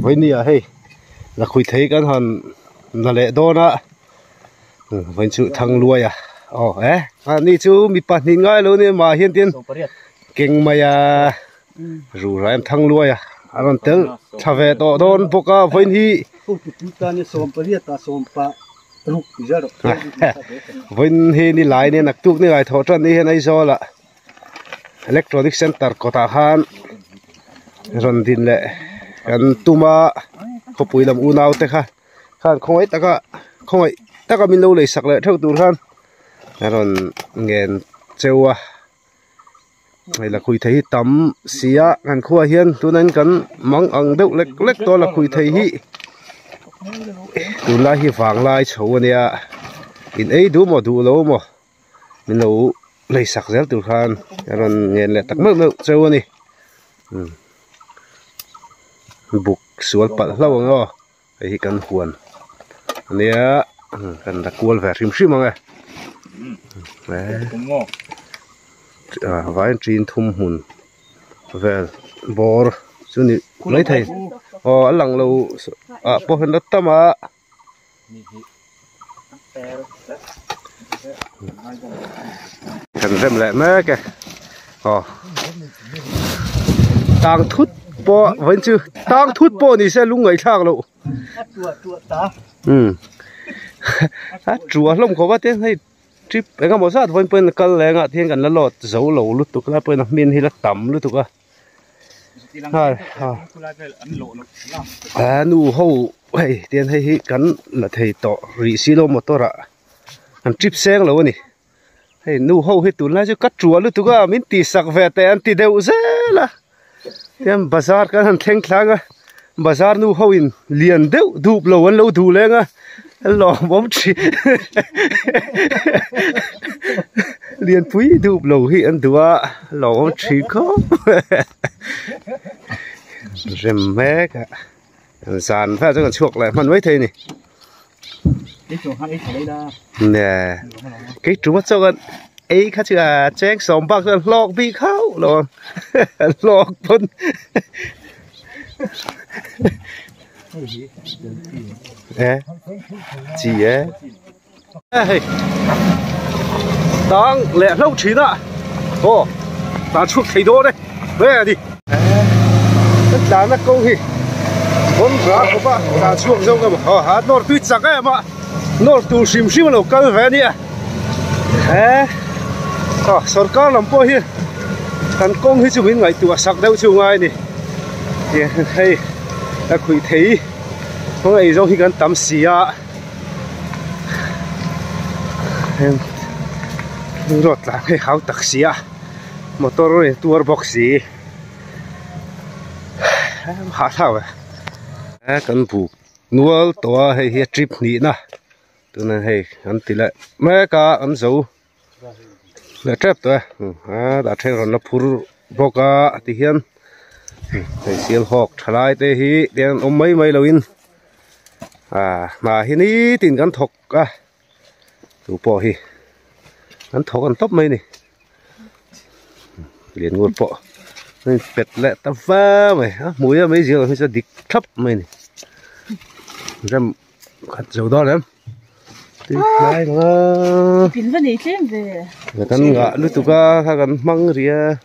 với nia hay là khui thấy cái hòn là lệ đô đó với chữ thằng nuôi à ni chú mi pan hin ngay luôn mà hiên tiên kinh mày rủ ra em thằng nuôi anh tel thà về to đón boka với hi với hi ni lại nên nặc tuк ni lại thọ trần ni hiện nay do là electronic center có ta han rồi tin lệ anh tuma có bụi làm u nào thế khan không ấy ta có mình lâu lấy sạc lệ theo tụi khan rồi ngền treo hay là khui thấy tắm xía ngàn khua hiên tụi nên cần mắng ăn đậu lệch lệch to là khui thấy hi tụi lại hi vàng lại xấu nè in ấy đủ mà đủ lâu mà mình lâu lấy sạc dễ tụi khan rồi ngền lệ tắc mất treo nè buộc xuống bật lâu rồi thì cần huồn nè cần đặt cuốn về sim mà nghe vài trên thùng hùn về bò chú này lấy thầy anh lăng lâu bò hình đất tâm cần xem lại mấy cái tang thút bò vẫn chưa tang thút bò thì sẽ lung người thang lộ chùa lông có bắt tiếng hay trip cái cái mỏ sát vẫn bên cái lẽ ngã thiên gần là lọt dấu lẩu lúc tục là bên miền hay là tẩm lúc tục nu hậu hay tiền hay cắn là thầy tọ rì xí lô một to ra anh trip sen lẩu này hay nu hậu hay tụi nó cho cắt chùa lúc tục mình tì sạc về tay anh tì đều dễ là tiền bazar cái anh thèn thang bazar nu hậu in liền đều đục lẩu anh lẩu đu lên lò bóng chỉ liền phí đục lẩu hiện đùa lò bóng chỉ có rèm mé cả sàn phải cho còn chuộc lại mình mới thấy này nè cái chúng nó cho con ấy khác chứ chén sòng bạc rồi lọc bị khâu lò lọc phân chị đang lẹ lâu chín ạ ta chuộc thấy đô đây về đi tất cả là công thì vốn giá của bạn ta chuộc dâu cái mà hả nó tuyết sặc ấy mà nó tụ xìm xìm là câu về đi sốt cá làm po hiền thành công thì chúng mình ngày tụ sặc đâu chịu ngay đi thì hay là khui thấy không ai giống như cái tắm xì rồi là cái háo tắc xì motor rồi tour box xì hả thảo cần buộc nuôi to hay hết trip nị na tụi này hay anh tỷ lệ mấy cả anh giấu là trap thôi đã thấy rồi nó phun bọc thì hiền thầy siêu học thay thế hi đen mấy lâu in mà hi ní tin gắn thọc tụ bỏ hi gắn thọc gắn tóc mấy này liền nguồn bỏ nên pet lẹ ta va mày mũi mấy giờ mới sẽ địch thấp mấy này răm hạt dầu đó đấy đây mà pin vẫn đi thêm về cái ngã lúc tụ ca cái măng rìa